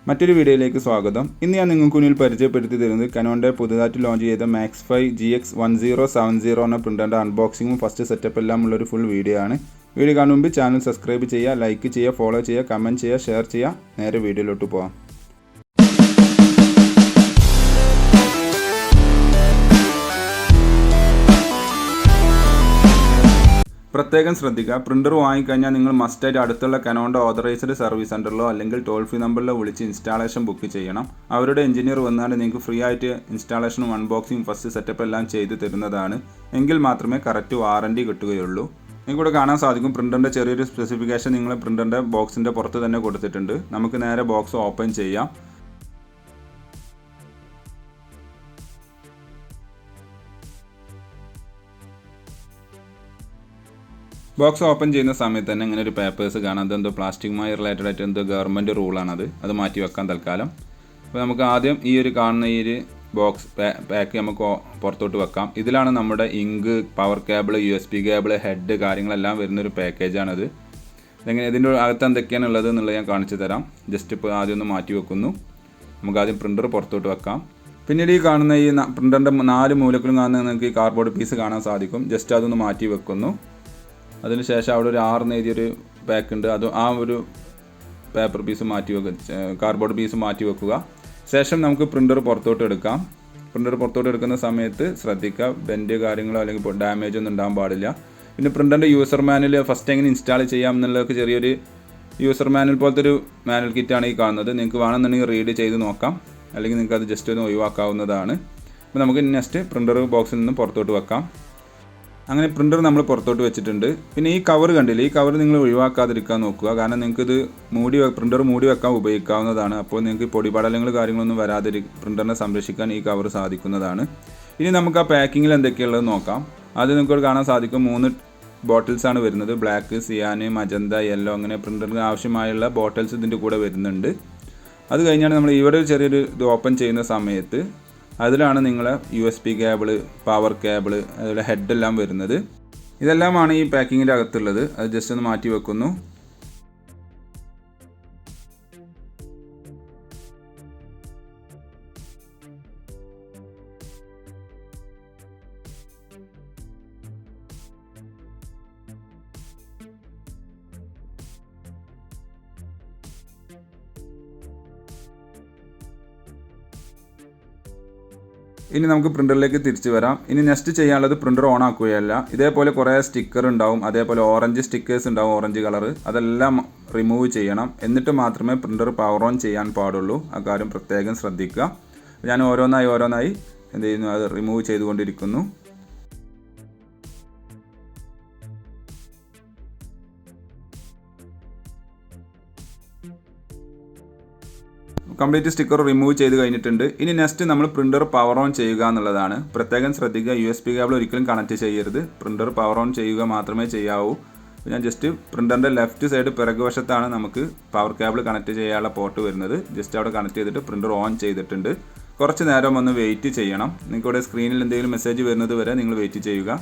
മറ്റൊരു വീഡിയോയിലേക്ക് സ്വാഗതം. ഇന്ന് ഞാൻ നിങ്ങൾക്ക് മുന്നിൽ പരിചയപ്പെടുത്തി തരുന്നത് കനോണിൻ്റെ പുതുതായിട്ട് ലോഞ്ച് ചെയ്ത മാക്സ് 5 GX1070 എന്ന പ്രിൻ്ററിൻ്റെ അൺബോക്സിങ്ങും ഫസ്റ്റ് സെറ്റപ്പ് എല്ലാം ഉള്ളൊരു ഫുൾ വീഡിയോ ആണ്. വീഡിയോ കാണും മുമ്പ് ചാനൽ സബ്സ്ക്രൈബ് ചെയ്യുക, ലൈക്ക് ചെയ്യുക, ഫോളോ ചെയ്യുക, കമൻറ്റ് ചെയ്യുക, ഷെയർ ചെയ്യുക. നേരെ വീഡിയോയിലോട്ട് പോകാം. പ്രത്യേകം ശ്രദ്ധിക്കുക, പ്രിൻ്റർ വാങ്ങിക്കഴിഞ്ഞാൽ നിങ്ങൾ മസ്റ്റായിട്ട് അടുത്തുള്ള കനോണിൻ്റെ ഓതറൈസ്ഡ് സർവീസ് സെൻ്ററിലോ അല്ലെങ്കിൽ ടോൾ ഫ്രീ നമ്പറിലോ വിളിച്ച് ഇൻസ്റ്റാളേഷൻ ബുക്ക് ചെയ്യണം. അവരുടെ എഞ്ചിനീയർ വന്നാൽ നിങ്ങൾക്ക് ഫ്രീ ആയിട്ട് ഇൻസ്റ്റാളേഷനും അൺബോക്സിങ് ഫസ്റ്റ് സെറ്റപ്പ് എല്ലാം ചെയ്ത് തരുന്നതാണ്. എങ്കിൽ മാത്രമേ കറക്റ്റ് വാറണ്ടി കിട്ടുകയുള്ളൂ. നിങ്ങൾക്കിവിടെ കാണാൻ സാധിക്കും പ്രിൻ്ററിൻ്റെ ചെറിയൊരു സ്പെസിഫിക്കേഷൻ നിങ്ങൾ പ്രിൻ്ററിൻ്റെ ബോക്സിൻ്റെ പുറത്ത് തന്നെ കൊടുത്തിട്ടുണ്ട്. നമുക്ക് നേരെ ബോക്സ് ഓപ്പൺ ചെയ്യാം. ബോക്സ് ഓപ്പൺ ചെയ്യുന്ന സമയത്ത് തന്നെ ഇങ്ങനെ ഒരു പേപ്പേഴ്സ് കാണാം. അതെന്തോ പ്ലാസ്റ്റിക്കുമായി റിലേറ്റഡ് ആയിട്ട് എന്തോ ഗവൺമെൻറ് റൂളാണത്. അത് മാറ്റി വെക്കാൻ തൽക്കാലം. അപ്പോൾ നമുക്ക് ആദ്യം ഈ ഒരു കാണുന്ന ഈ ഒരു ബോക്സ് പാക്ക് നമുക്ക് പുറത്തോട്ട് വെക്കാം. ഇതിലാണ് നമ്മുടെ ink, power cable, USB cable, head കാര്യങ്ങളെല്ലാം വരുന്നൊരു പാക്കേജാണിത്. ഇതെങ്ങനെ ഇതിൻ്റെ അകത്ത് എന്തൊക്കെയാണ് ഉള്ളത് എന്നുള്ളത് ഞാൻ കാണിച്ചു തരാം. ജസ്റ്റ് ഇപ്പോൾ ആദ്യം ഒന്ന് മാറ്റി വെക്കുന്നു. നമുക്ക് ആദ്യം പ്രിൻ്റർ പുറത്തോട്ട് വെക്കാം. പിന്നീട് ഈ കാണുന്ന ഈ പ്രിൻ്ററിൻ്റെ 4 മൂലക്കിലും കാണുന്ന നിങ്ങൾക്ക് ഈ കാർഡ്ബോർഡ് പീസ് കാണാൻ സാധിക്കും. ജസ്റ്റ് അതൊന്ന് മാറ്റി വെക്കുന്നു. അതിനുശേഷം അവിടെ ഒരു 6 എഴുതിയൊരു പാക്ക് ഉണ്ട്. അത് ആ ഒരു പേപ്പർ പീസ് മാറ്റി വെക്കുക, കാർഡ്ബോർഡ് പീസ് മാറ്റി വെക്കുക. ശേഷം നമുക്ക് പ്രിൻ്റർ പുറത്തോട്ട് എടുക്കാം. പ്രിൻ്റർ പുറത്തോട്ട് എടുക്കുന്ന സമയത്ത് ശ്രദ്ധിക്കുക, ബെൻഡ് കാര്യങ്ങളോ അല്ലെങ്കിൽ ഡാമേജ് ഒന്നും ഉണ്ടാകാൻ പാടില്ല. പിന്നെ പ്രിൻ്ററിൻ്റെ യൂസർ മാനുവൽ ഫസ്റ്റ് എങ്ങനെ ഇൻസ്റ്റാൾ ചെയ്യാം എന്നുള്ളതൊക്കെ ചെറിയൊരു യൂസർ മാനുവൽ പോലത്തെ ഒരു മാനുവൽ കിറ്റാണ് ഈ കാണുന്നത്. നിങ്ങൾക്ക് വേണമെന്നുണ്ടെങ്കിൽ റീഡ് ചെയ്ത് നോക്കാം, അല്ലെങ്കിൽ നിങ്ങൾക്ക് അത് ജസ്റ്റ് ഒന്ന് ഒഴിവാക്കാവുന്നതാണ്. അപ്പോൾ നമുക്ക് നെക്സ്റ്റ് പ്രിൻ്റർ ബോക്സിൽ നിന്ന് പുറത്തോട്ട് വെക്കാം. അങ്ങനെ പ്രിൻ്റർ നമ്മൾ പുറത്തോട്ട് വെച്ചിട്ടുണ്ട്. പിന്നെ ഈ കവർ കണ്ടില്ലേ, ഈ കവർ നിങ്ങൾ ഒഴിവാക്കാതിരിക്കാൻ നോക്കുക. കാരണം നിങ്ങൾക്കിത് പ്രിൻ്റർ മൂടി വെക്കാൻ ഉപയോഗിക്കാവുന്നതാണ്. അപ്പോൾ നിങ്ങൾക്ക് പൊടിപടലങ്ങൾ കാര്യങ്ങളൊന്നും വരാതെ പ്രിൻ്ററിനെ സംരക്ഷിക്കാൻ ഈ കവർ സാധിക്കുന്നതാണ്. ഇനി നമുക്ക് ആ പാക്കിങ്ങിൽ എന്തൊക്കെയുള്ളത് നോക്കാം. അത് നിങ്ങൾക്ക് കാണാൻ സാധിക്കും 3 ബോട്ടിൽസാണ് വരുന്നത്. ബ്ലാക്ക്, സിയാൻ, മജന്ത, യെല്ലോ, അങ്ങനെ പ്രിൻ്ററിന് ആവശ്യമായുള്ള ബോട്ടിൽസ് ഇതിൻ്റെ കൂടെ വരുന്നുണ്ട്. അത് കഴിഞ്ഞാണ് നമ്മൾ ഇവിടെ ചെറിയൊരു ഇത് ഓപ്പൺ ചെയ്യുന്ന സമയത്ത് അതിലാണ് നിങ്ങളെ USB കേബിൾ, പവർ കേബിൾ, അതുപോലെ ഹെഡെല്ലാം വരുന്നത്. ഇതെല്ലാമാണ് ഈ പാക്കിങ്ങിൻ്റെ അകത്തുള്ളത്. അത് ജസ്റ്റ് ഒന്ന് മാറ്റി വെക്കുന്നു. ഇനി നമുക്ക് പ്രിൻ്ററിലേക്ക് തിരിച്ചു വരാം. ഇനി നെക്സ്റ്റ് ചെയ്യാനുള്ളത് പ്രിൻ്റർ ഓൺ ആക്കുകയല്ല. ഇതേപോലെ കുറേ സ്റ്റിക്കർ ഉണ്ടാവും, അതേപോലെ ഓറഞ്ച് സ്റ്റിക്കേഴ്സ് ഉണ്ടാവും, ഓറഞ്ച് കളർ. അതെല്ലാം റിമൂവ് ചെയ്യണം. എന്നിട്ട് മാത്രമേ പ്രിൻ്റർ പവർ ഓൺ ചെയ്യാൻ പാടുള്ളൂ. ആ കാര്യം പ്രത്യേകം ശ്രദ്ധിക്കുക. ഞാൻ ഓരോന്നായി എന്ത് ചെയ്യുന്നു, അത് റിമൂവ് ചെയ്തുകൊണ്ടിരിക്കുന്നു. കംപ്ലീറ്റ് സ്റ്റിക്കർ റിമൂവ് ചെയ്ത് കഴിഞ്ഞിട്ടുണ്ട്. ഇനി നെക്സ്റ്റ് നമ്മൾ പ്രിൻ്റർ പവർ ഓൺ ചെയ്യുക എന്നുള്ളതാണ്. പ്രത്യേകം ശ്രദ്ധിക്കുക, USB കേബിൾ ഒരിക്കലും കണക്ട് ചെയ്യരുത്. പ്രിൻ്റർ പവർ ഓൺ ചെയ്യുക മാത്രമേ ചെയ്യാവൂ. ഞാൻ ജസ്റ്റ് പ്രിൻ്ററിൻ്റെ ലെഫ്റ്റ് സൈഡ് പിറകുവശത്താണ് നമുക്ക് പവർ കേബിൾ കണക്ട് ചെയ്യാനുള്ള പോർട്ട് വരുന്നത്. ജസ്റ്റ് അവിടെ കണക്ട് ചെയ്തിട്ട് പ്രിൻ്റർ ഓൺ ചെയ്തിട്ടുണ്ട്. കുറച്ച് നേരം ഒന്ന് വെയിറ്റ് ചെയ്യണം. നിങ്ങൾക്കിവിടെ സ്ക്രീനിൽ എന്തെങ്കിലും മെസ്സേജ് വരുന്നത് വരെ നിങ്ങൾ വെയിറ്റ് ചെയ്യുക.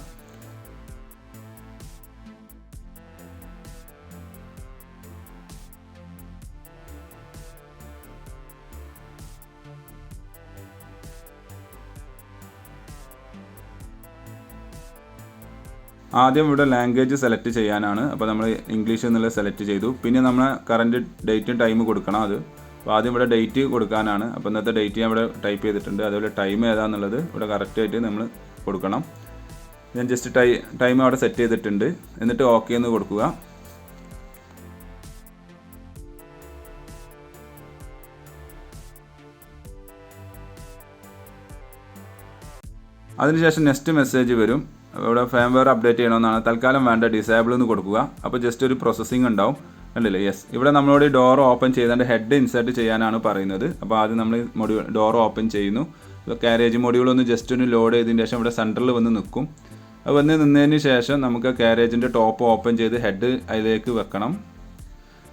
ആദ്യം ഇവിടെ ലാംഗ്വേജ് സെലക്ട് ചെയ്യാനാണ്. അപ്പോൾ നമ്മൾ ഇംഗ്ലീഷ് എന്നുള്ളത് സെലക്ട് ചെയ്തു. പിന്നെ നമ്മൾ കറൻറ്റ് ഡേറ്റും ടൈമും കൊടുക്കണം. അപ്പോൾ ആദ്യം ഇവിടെ ഡേറ്റ് കൊടുക്കാനാണ്. അപ്പോൾ ഇന്നത്തെ ഡേറ്റ് ഞാൻ ഇവിടെ ടൈപ്പ് ചെയ്തിട്ടുണ്ട്. അതുപോലെ ടൈം ഏതാണെന്നുള്ളത് ഇവിടെ കറക്റ്റായിട്ട് നമ്മൾ കൊടുക്കണം. ഞാൻ ജസ്റ്റ് ടൈം അവിടെ സെറ്റ് ചെയ്തിട്ടുണ്ട്. എന്നിട്ട് ഓക്കെ എന്ന് കൊടുക്കുക. അതിനുശേഷം നെക്സ്റ്റ് മെസ്സേജ് വരും. ഇവിടെ ഫേംവെയർ അപ്ഡേറ്റ് ചെയ്യണമെന്നാണ്. തൽക്കാലം വേണ്ട, ഡിസേബിൾ എന്ന് കൊടുക്കുക. അപ്പോൾ ജസ്റ്റ് ഒരു പ്രോസസ്സിംഗ് ഉണ്ടാവും. കണ്ടില്ലേ, യെസ്. ഇവിടെ നമ്മളോട് ഡോർ ഓപ്പൺ ചെയ്താണ്ട് ഹെഡ് ഇൻസേർട്ട് ചെയ്യാനാണ് പറയുന്നത്. അപ്പോൾ ആദ്യം നമ്മൾ ഡോർ ഓപ്പൺ ചെയ്യുന്നു. കാരേജ് മൊഡ്യൂളൊന്ന് ജസ്റ്റ് ഒന്ന് ലോഡ് ചെയ്തതിന് ശേഷം ഇവിടെ സെൻറ്ററിൽ വന്ന് നിൽക്കും. അത് വന്ന് നിന്നതിന് ശേഷം നമുക്ക് കാരേജിൻ്റെ ടോപ്പ് ഓപ്പൺ ചെയ്ത് ഹെഡ് അതിലേക്ക് വെക്കണം.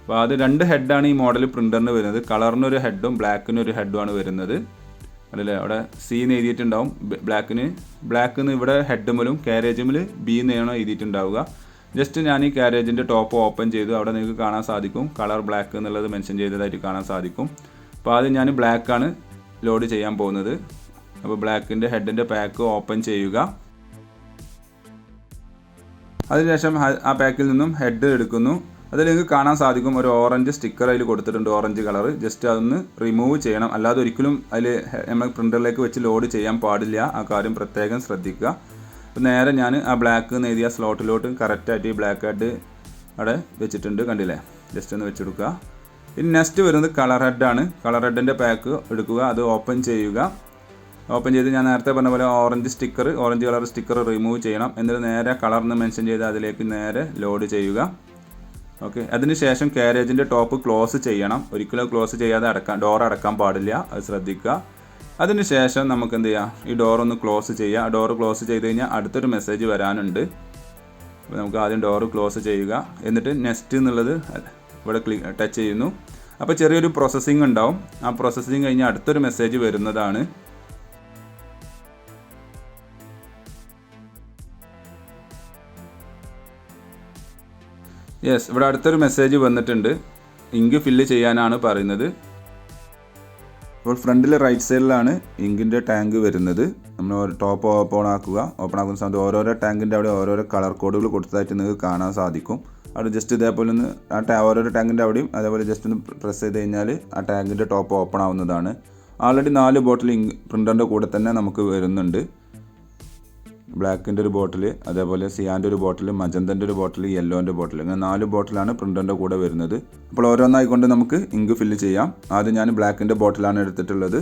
അപ്പോൾ അത് 2 ഹെഡാണ് ഈ മോഡൽ പ്രിൻ്ററിന് വരുന്നത്. കളറിനൊരു ഹെഡും ബ്ലാക്കിനൊരു ഹെഡുമാണ് വരുന്നത്. അതല്ലേ, അവിടെ C എന്ന് എഴുതിയിട്ടുണ്ടാവും. ബ്ലാക്കിന് ഇവിടെ ഹെഡ് മുതലും കാരേജ് മുതൽ B എന്നാണ് എഴുതിയിട്ടുണ്ടാവുക. ജസ്റ്റ് ഞാൻ ഈ കാരേജിൻ്റെ ടോപ്പ് ഓപ്പൺ ചെയ്തു. അവിടെ നിങ്ങൾക്ക് കാണാൻ സാധിക്കും കളർ ബ്ലാക്ക് എന്നുള്ളത് മെൻഷൻ ചെയ്തതായിട്ട് കാണാൻ സാധിക്കും. അപ്പോൾ ആദ്യം ഞാൻ ബ്ലാക്കാണ് ലോഡ് ചെയ്യാൻ പോകുന്നത്. അപ്പോൾ ബ്ലാക്കിൻ്റെ ഹെഡിൻ്റെ പാക്ക് ഓപ്പൺ ചെയ്യുക. അതിനുശേഷം ആ പാക്കിൽ നിന്നും ഹെഡ് എടുക്കുന്നു. അതിൽ നിങ്ങൾക്ക് കാണാൻ സാധിക്കും ഒരു ഓറഞ്ച് സ്റ്റിക്കർ അതിൽ കൊടുത്തിട്ടുണ്ട്, ഓറഞ്ച് കളർ. ജസ്റ്റ് അതൊന്ന് റിമൂവ് ചെയ്യണം, അല്ലാതെ ഒരിക്കലും അതിൽ നമ്മൾ പ്രിൻ്ററിലേക്ക് വെച്ച് ലോഡ് ചെയ്യാൻ പാടില്ല. ആ കാര്യം പ്രത്യേകം ശ്രദ്ധിക്കുക. അപ്പോൾ നേരെ ഞാൻ ആ ബ്ലാക്ക് എന്ന് എഴുതിയ സ്ലോട്ടിലോട്ട് കറക്റ്റായിട്ട് ഈ ബ്ലാക്ക് ഹെഡ് അവിടെ വെച്ചിട്ടുണ്ട്, കണ്ടില്ലേ? ജസ്റ്റ് ഒന്ന് വെച്ചെടുക്കുക. ഇനി നെക്സ്റ്റ് വരുന്നത് കളർ ഹെഡാണ്. കളർ ഹെഡിൻ്റെ പാക്ക് എടുക്കുക, അത് ഓപ്പൺ ചെയ്യുക. ഓപ്പൺ ചെയ്ത് ഞാൻ നേരത്തെ പറഞ്ഞ പോലെ ഓറഞ്ച് കളർ സ്റ്റിക്കർ റിമൂവ് ചെയ്യണം. എന്നിട്ട് നേരെ കളർന്ന് മെൻഷൻ ചെയ്ത് അതിലേക്ക് നേരെ ലോഡ് ചെയ്യുക. ഓക്കെ, അതിനുശേഷം കാരേജിൻ്റെ ടോപ്പ് ക്ലോസ് ചെയ്യണം. ഒരിക്കലും ക്ലോസ് ചെയ്യാതെ ഡോർ അടക്കാൻ പാടില്ല, അത് ശ്രദ്ധിക്കുക. അതിനുശേഷം നമുക്ക് എന്ത് ചെയ്യാം, ഈ ഡോറൊന്ന് ക്ലോസ് ചെയ്യുക. ഡോർ ക്ലോസ് ചെയ്ത് കഴിഞ്ഞാൽ അടുത്തൊരു മെസ്സേജ് വരാനുണ്ട്. അപ്പോൾ നമുക്ക് ആദ്യം ഡോർ ക്ലോസ് ചെയ്യുക. എന്നിട്ട് നെക്സ്റ്റ് എന്നുള്ളത് ഇവിടെ ടച്ച് ചെയ്യുന്നു. അപ്പോൾ ചെറിയൊരു പ്രോസസ്സിങ് ഉണ്ടാവും. ആ പ്രോസസ്സിങ് കഴിഞ്ഞാൽ അടുത്തൊരു മെസ്സേജ് വരുന്നതാണ്. യെസ്, ഇവിടെ അടുത്തൊരു മെസ്സേജ് വന്നിട്ടുണ്ട്. ഇങ്ക് ഫില്ല് ചെയ്യാനാണ് പറയുന്നത്. അപ്പോൾ ഫ്രണ്ടിൽ റൈറ്റ് സൈഡിലാണ് ഇങ്കിൻ്റെ ടാങ്ക് വരുന്നത്. നമ്മൾ ടോപ്പ് ഓപ്പൺ ആക്കുന്ന സമയത്ത് ഓരോരോ ടാങ്കിൻ്റെ അവിടെ ഓരോരോ കളർ കോഡുകൾ കൊടുത്തതായിട്ട് നിങ്ങൾക്ക് കാണാൻ സാധിക്കും. അവിടെ ജസ്റ്റ് ഇതേപോലെ ഒന്ന് ഓരോരോ ടാങ്കിൻ്റെ അവിടെയും അതേപോലെ ജസ്റ്റ് ഒന്ന് പ്രസ് ചെയ്ത് കഴിഞ്ഞാൽ ആ ടാങ്കിൻ്റെ ടോപ്പ് ഓപ്പൺ ആവുന്നതാണ്. ആൾറെഡി 4 ബോട്ടിൽ പ്രിൻ്ററിൻ്റെ കൂടെ തന്നെ നമുക്ക് വരുന്നുണ്ട്. ബ്ലാക്കിൻ്റെ ഒരു ബോട്ടിൽ, അതേപോലെ സിയാൻ്റെ ഒരു ബോട്ടിൽ, മജന്തൻ്റെ ഒരു ബോട്ടിൽ, യെല്ലോൻ്റെ ബോട്ടിൽ, ഇങ്ങനെ 4 ബോട്ടിലാണ് പ്രിൻ്ററിൻ്റെ കൂടെ വരുന്നത്. അപ്പോൾ ഓരോന്നായിക്കൊണ്ട് നമുക്ക് ഇങ്ക് ഫില്ല് ചെയ്യാം. ആദ്യം ഞാൻ ബ്ലാക്കിൻ്റെ ബോട്ടിലാണ് എടുത്തിട്ടുള്ളത്.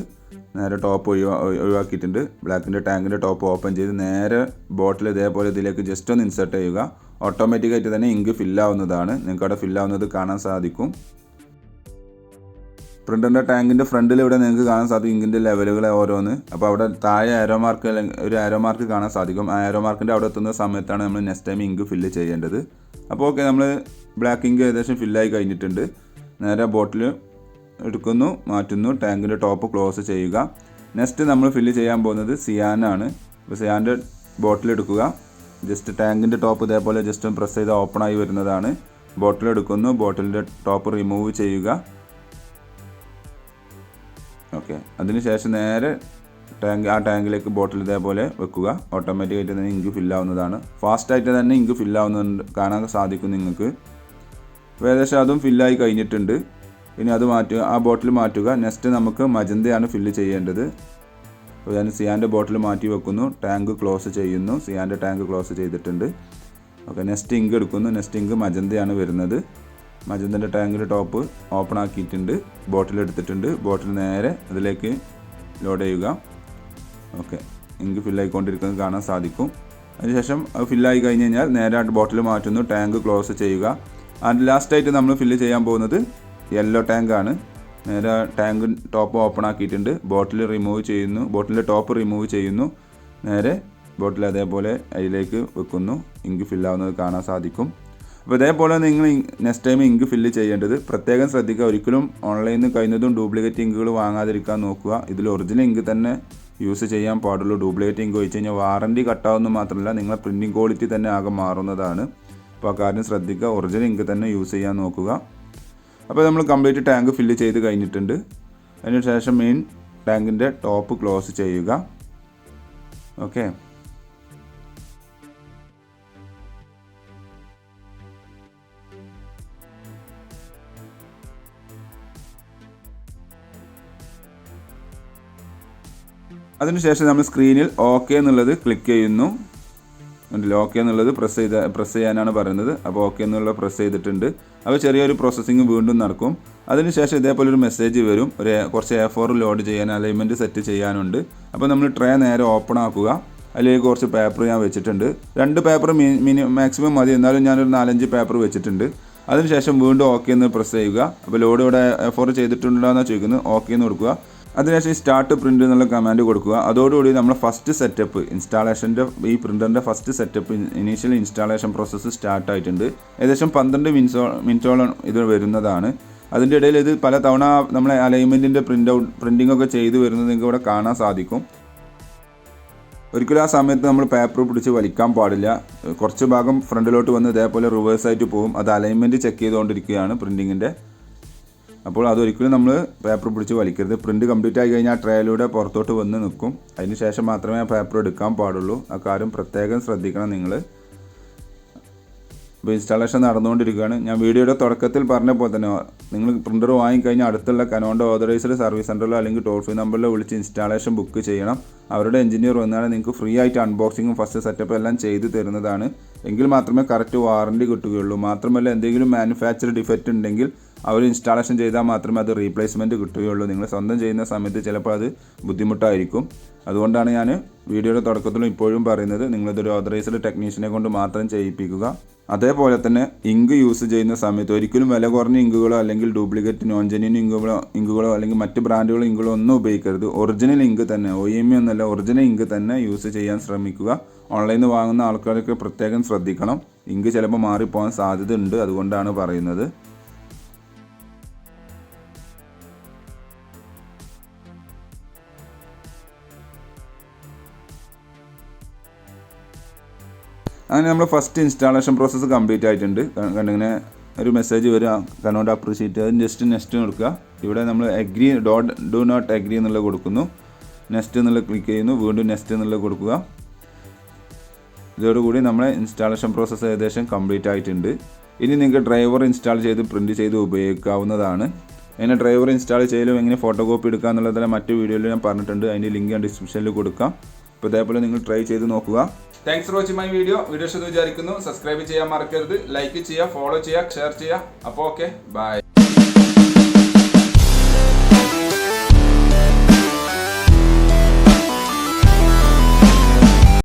നേരെ ടോപ്പ് ഒഴിവാക്കിയിട്ടുണ്ട്. ബ്ലാക്കിൻ്റെ ടാങ്കിൻ്റെ ടോപ്പ് ഓപ്പൺ ചെയ്ത് നേരെ ബോട്ടിൽ ഇതേപോലെ ഇതിലേക്ക് ജസ്റ്റ് ഒന്ന് ഇൻസേർട്ട് ചെയ്യുക. ഓട്ടോമാറ്റിക്കായിട്ട് തന്നെ ഇങ്ക് ഫില്ലാവുന്നതാണ്. നിങ്ങൾക്ക് അവിടെ ഫില്ലാവുന്നത് കാണാൻ സാധിക്കും. പ്രിൻ്ററിൻ്റെ ടാങ്കിൻ്റെ ഫ്രണ്ടിൽ ഇവിടെ നിങ്ങൾക്ക് കാണാൻ സാധിക്കും ഇങ്കിൻ്റെ ലെവലുകൾ ഓരോന്ന്. അപ്പോൾ അവിടെ താഴെ ഒരു ആരോ മാർക്ക് കാണാൻ സാധിക്കും. ആ ആരോ മാർക്കിൻ്റെ അവിടെ എത്തുന്ന സമയത്താണ് നമ്മൾ നെക്സ്റ്റ് ടൈം ഇങ്ക് ഫില്ല് ചെയ്യേണ്ടത്. അപ്പോൾ ഓക്കെ, നമ്മൾ ബ്ലാക്ക് ഇങ്ക് ഏകദേശം ഫില്ലായി കഴിഞ്ഞിട്ടുണ്ട്. നേരെ ബോട്ടിൽ എടുക്കുന്നു, മാറ്റുന്നു, ടാങ്കിൻ്റെ ടോപ്പ് ക്ലോസ് ചെയ്യുക. നെക്സ്റ്റ് നമ്മൾ ഫില്ല് ചെയ്യാൻ പോകുന്നത് സിയാനാണ്. അപ്പോൾ സിയാൻ്റെ ബോട്ടിൽ എടുക്കുക. ജസ്റ്റ് ടാങ്കിൻ്റെ ടോപ്പ് ഇതേപോലെ ജസ്റ്റ് പ്രസ് ചെയ്ത് ഓപ്പണായി വരുന്നതാണ്. ബോട്ടിൽ എടുക്കുന്നു, ബോട്ടിലിൻ്റെ ടോപ്പ് റിമൂവ് ചെയ്യുക. ഓക്കെ, അതിനുശേഷം നേരെ ആ ടാങ്കിലേക്ക് ബോട്ടിൽ ഇതേപോലെ വെക്കുക. ഓട്ടോമാറ്റിക്കായിട്ട് തന്നെ ഇങ്ക് ഫില്ലാവുന്നതാണ്. ഫാസ്റ്റായിട്ട് തന്നെ ഇങ്ക് ഫില്ലാവുന്നുണ്ട്, കാണാൻ സാധിക്കും നിങ്ങൾക്ക്. ഏകദേശം അതും ഫില്ലായി കഴിഞ്ഞിട്ടുണ്ട്. ഇനി അത് മാറ്റുക, ആ ബോട്ടിൽ മാറ്റുക. നെക്സ്റ്റ് നമുക്ക് മജന്തയാണ് ഫില്ല് ചെയ്യേണ്ടത്. അപ്പോൾ ഞാൻ സിയാൻ്റെ ബോട്ടിൽ മാറ്റി വെക്കുന്നു, ടാങ്ക് ക്ലോസ് ചെയ്യുന്നു. സിയാൻ്റെ ടാങ്ക് ക്ലോസ് ചെയ്തിട്ടുണ്ട്. ഓക്കെ, നെക്സ്റ്റ് ഇങ്ക് എടുക്കുന്നു. നെക്സ്റ്റ് ഇങ്ക് മജന്തയാണ് വരുന്നത്. മജന്തൻ്റെ ടാങ്കിൻ്റെ ടോപ്പ് ഓപ്പൺ ആക്കിയിട്ടുണ്ട്. ബോട്ടിൽ എടുത്തിട്ടുണ്ട്. ബോട്ടിൽ നേരെ അതിലേക്ക് ലോഡ് ചെയ്യുക. ഓക്കെ, ഇങ്ക് ഫില്ലായിക്കൊണ്ടിരിക്കുന്നത് കാണാൻ സാധിക്കും. അതിനുശേഷം അത് ഫില്ലായി കഴിഞ്ഞ് കഴിഞ്ഞാൽ നേരെ ബോട്ടിൽ മാറ്റുന്നു, ടാങ്ക് ക്ലോസ് ചെയ്യുക. ആൻഡ് ലാസ്റ്റായിട്ട് നമ്മൾ ഫില്ല് ചെയ്യാൻ പോകുന്നത് യെല്ലോ ടാങ്കാണ്. നേരെ ടാങ്ക് ടോപ്പ് ഓപ്പൺ ആക്കിയിട്ടുണ്ട്. ബോട്ടിൽ റിമൂവ് ചെയ്യുന്നു, ബോട്ടിലിൻ്റെ ടോപ്പ് റിമൂവ് ചെയ്യുന്നു. നേരെ ബോട്ടിൽ അതേപോലെ അതിലേക്ക് വെക്കുന്നു. ഇങ്ക് ഫില്ലാവുന്നത് കാണാൻ സാധിക്കും. അപ്പോൾ ഇതേപോലെ നിങ്ങൾ നെക്സ്റ്റ് ടൈം ഇങ്ക് ഫില്ല് ചെയ്യേണ്ടത് പ്രത്യേകം ശ്രദ്ധിക്കുക. ഒരിക്കലും ഓൺലൈനിൽ നിന്ന് കഴിയുന്നതും ഡ്യൂപ്ലിക്കേറ്റ് ഇങ്കുകൾ വാങ്ങാതിരിക്കാൻ നോക്കുക. ഇതിൽ ഒറിജിനൽ ഇങ്ക് തന്നെ യൂസ് ചെയ്യാൻ പാടുള്ളൂ. ഡ്യൂപ്ലിക്കേറ്റ് ഇങ്ക് വെച്ച് കഴിഞ്ഞാൽ വാറണ്ടി കട്ടാവുന്ന മാത്രമല്ല നിങ്ങളുടെ പ്രിൻറ്റിംഗ് ക്വാളിറ്റി തന്നെ ആകെ മാറുന്നതാണ്. അപ്പോൾ ആ കാര്യം ശ്രദ്ധിക്കുക. ഒറിജിനൽ ഇങ്ക് തന്നെ യൂസ് ചെയ്യാൻ നോക്കുക. അപ്പോൾ നമ്മൾ കംപ്ലീറ്റ് ടാങ്ക് ഫില്ല് ചെയ്ത് കഴിഞ്ഞിട്ടുണ്ട്. അതിനുശേഷം മെയിൻ ടാങ്കിൻ്റെ ടോപ്പ് ക്ലോസ് ചെയ്യുക. ഓക്കെ, അതിനുശേഷം നമ്മൾ സ്ക്രീനിൽ ഓക്കെ എന്നുള്ളത് ക്ലിക്ക് ചെയ്യുന്നു. ഓക്കെ എന്നുള്ളത് പ്രസ് ചെയ്യാനാണ് പറയുന്നത്. അപ്പോൾ ഓക്കെ എന്നുള്ളത് പ്രസ് ചെയ്തിട്ടുണ്ട്. അപ്പോൾ ചെറിയൊരു പ്രോസസ്സിങ് വീണ്ടും നടക്കും. അതിനുശേഷം ഇതേപോലെ ഒരു മെസ്സേജ് വരും. കുറച്ച് A4 ലോഡ് ചെയ്യാൻ, അലൈൻമെൻറ്റ് സെറ്റ് ചെയ്യാനുണ്ട്. അപ്പോൾ നമ്മൾ ട്രേ നേരെ ഓപ്പൺ ആക്കുക. അതിലേക്ക് കുറച്ച് പേപ്പർ ഞാൻ വെച്ചിട്ടുണ്ട്. 2 പേപ്പർ മാക്സിമം മതി, എന്നാലും ഞാനൊരു 4-5 പേപ്പർ വെച്ചിട്ടുണ്ട്. അതിനുശേഷം വീണ്ടും ഓക്കെ എന്ന് പ്രസ് ചെയ്യുക. അപ്പോൾ ലോഡ് ഇവിടെ A4 ചെയ്തിട്ടുണ്ടോ എന്നാണ് ചോദിക്കുന്നത്. ഓക്കെ എന്ന് കൊടുക്കുക. അതിനുശേഷം സ്റ്റാർട്ട് പ്രിൻ്റ് എന്നുള്ള കമാൻഡ് കൊടുക്കുക. അതോടുകൂടി നമ്മൾ ഫസ്റ്റ് സെറ്റപ്പ് ഇൻസ്റ്റാളേഷൻ്റെ ഈ പ്രിൻ്ററിൻ്റെ first setup initial installation process start ആയിട്ടുണ്ട്. ഏകദേശം 12 മിനിറ്റോളം ഇത് വരുന്നതാണ്. അതിൻ്റെ ഇടയിൽ ഇത് പല തവണ നമ്മളെ അലൈൻമെൻറ്റിൻ്റെ പ്രിൻറ്റിംഗ് ഒക്കെ ചെയ്ത് വരുന്നത് നിങ്ങൾക്ക് ഇവിടെ കാണാൻ സാധിക്കും. ഒരിക്കലും ആ സമയത്ത് നമ്മൾ പേപ്പർ പിടിച്ച് വലിക്കാൻ പാടില്ല. കുറച്ച് ഭാഗം ഫ്രണ്ടിലോട്ട് വന്ന് ഇതേപോലെ റിവേഴ്സായിട്ട് പോകും. അത് അലൈൻമെൻറ്റ് ചെക്ക് ചെയ്തുകൊണ്ടിരിക്കുകയാണ് പ്രിൻറ്റിങ്ങിൻ്റെ. അപ്പോൾ അതൊരിക്കലും നമ്മൾ പേപ്പർ പിടിച്ച് വലിക്കരുത്. പ്രിൻറ്റ് കംപ്ലീറ്റ് ആയി കഴിഞ്ഞാൽ ആ ട്രേയിലൂടെ പുറത്തോട്ട് വന്ന് നിൽക്കും. അതിന് ശേഷം മാത്രമേ ആ പേപ്പർ എടുക്കാൻ പാടുള്ളൂ. ആ കാര്യം പ്രത്യേകം ശ്രദ്ധിക്കണം നിങ്ങൾ. ഇപ്പോൾ ഇൻസ്റ്റാളേഷൻ നടന്നുകൊണ്ടിരിക്കുകയാണ്. ഞാൻ വീഡിയോയുടെ തുടക്കത്തിൽ പറഞ്ഞ പോലെ തന്നെ നിങ്ങൾ പ്രിൻ്റർ വാങ്ങിക്കഴിഞ്ഞാൽ അടുത്തുള്ള കനോൻ്റെ ഓതറൈസ്ഡ് സർവീസ് സെൻ്ററിലോ അല്ലെങ്കിൽ ടോൾ ഫ്രീ നമ്പറിലോ വിളിച്ച് ഇൻസ്റ്റാളേഷൻ ബുക്ക് ചെയ്യണം. അവരുടെ എഞ്ചിനീയർ വന്നാൽ നിങ്ങൾക്ക് ഫ്രീ ആയിട്ട് അൺബോക്സിങ്ങും ഫസ്റ്റ് സെറ്റപ്പ് എല്ലാം ചെയ്ത് തരുന്നതാണ്. എങ്കിൽ മാത്രമേ കറക്റ്റ് വാറണ്ടി കിട്ടുകയുള്ളൂ. മാത്രമല്ല എന്തെങ്കിലും മാനുഫാക്ചർ ഡിഫക്റ്റ് ഉണ്ടെങ്കിൽ അവർ ഇൻസ്റ്റാളേഷൻ ചെയ്താൽ മാത്രമേ അത് റീപ്ലേസ്മെൻറ്റ് കിട്ടുകയുള്ളൂ. നിങ്ങൾ സ്വന്തം ചെയ്യുന്ന സമയത്ത് ചിലപ്പോൾ അത് ബുദ്ധിമുട്ടായിരിക്കും. അതുകൊണ്ടാണ് ഞാൻ വീഡിയോയുടെ തുടക്കത്തിലും ഇപ്പോഴും പറയുന്നത് നിങ്ങളിതൊരു ഓതറൈസ്ഡ് ടെക്നീഷ്യനെ കൊണ്ട് മാത്രം ചെയ്യിപ്പിക്കുക. അതേപോലെ തന്നെ ഇങ്ക് യൂസ് ചെയ്യുന്ന സമയത്ത് ഒരിക്കലും വില കുറഞ്ഞ ഇങ്കുകളോ അല്ലെങ്കിൽ ഡ്യൂപ്ലിക്കേറ്റ് നോൺ ജെന്യൂൻ ഇങ്കുകളോ അല്ലെങ്കിൽ മറ്റ് ബ്രാൻഡുകളോ ഇങ്കുകളോ ഒന്നും ഉപയോഗിക്കരുത്. ഒറിജിനൽ ഇങ്ക് തന്നെ, OEM എന്നല്ല, ഒറിജിനൽ ഇങ്ക് തന്നെ യൂസ് ചെയ്യാൻ ശ്രമിക്കുക. ഓൺലൈനിൽ നിന്ന് വാങ്ങുന്ന ആൾക്കാരൊക്കെ പ്രത്യേകം ശ്രദ്ധിക്കണം. ഇങ്ക് ചിലപ്പോൾ മാറിപ്പോകാൻ സാധ്യത ഉണ്ട്. അതുകൊണ്ടാണ് പറയുന്നത്. അങ്ങനെ നമ്മൾ ഫസ്റ്റ് ഇൻസ്റ്റാളേഷൻ പ്രോസസ്സ് കംപ്ലീറ്റ് ആയിട്ടുണ്ട്. കണ്ടിങ്ങനെ ഒരു മെസ്സേജ് വരിക, കനോണ്ട് അപ്രീഷിയേറ്റ്. അത് ജസ്റ്റ് നെക്സ്റ്റ് കൊടുക്കുക. ഇവിടെ നമ്മൾ അഗ്രി ഡു നോട്ട് അഗ്രി എന്നുള്ളത് കൊടുക്കുന്നു. നെക്സ്റ്റ് എന്നുള്ളത് ക്ലിക്ക് ചെയ്യുന്നു. വീണ്ടും നെക്സ്റ്റ് എന്നുള്ളത് കൊടുക്കുക. ഇതോടുകൂടി നമ്മളെ ഇൻസ്റ്റാളേഷൻ പ്രോസസ്സ് ഏകദേശം കംപ്ലീറ്റ് ആയിട്ടുണ്ട്. ഇനി നിങ്ങൾക്ക് ഡ്രൈവർ ഇൻസ്റ്റാൾ ചെയ്ത് പ്രിൻറ്റ് ചെയ്ത് ഉപയോഗിക്കാവുന്നതാണ്. അങ്ങനെ ഡ്രൈവർ ഇൻസ്റ്റാൾ ചെയ്യലും എങ്ങനെ ഫോട്ടോ കോപ്പി എടുക്കുക എന്നുള്ളതെല്ലാം മറ്റു വീഡിയോയിൽ ഞാൻ പറഞ്ഞിട്ടുണ്ട്. അതിൻ്റെ ലിങ്ക് ഞാൻ ഡിസ്ക്രിപ്ഷനിൽ കൊടുക്കാം. അപ്പോൾ ഇതേപോലെ നിങ്ങൾ ട്രൈ ചെയ്ത് നോക്കുക. Thanks for watching my video ഇഷ്ടമെന്ന് വിചാരിക്കുന്നു. സബ്സ്ക്രൈബ് ചെയ്യാൻ മറക്കരുത്. ലൈക്ക് ചെയ്യുക, ഫോളോ ചെയ്യുക, ഷെയർ ചെയ്യുക. അപ്പോൾ ഓക്കെ, ബൈ.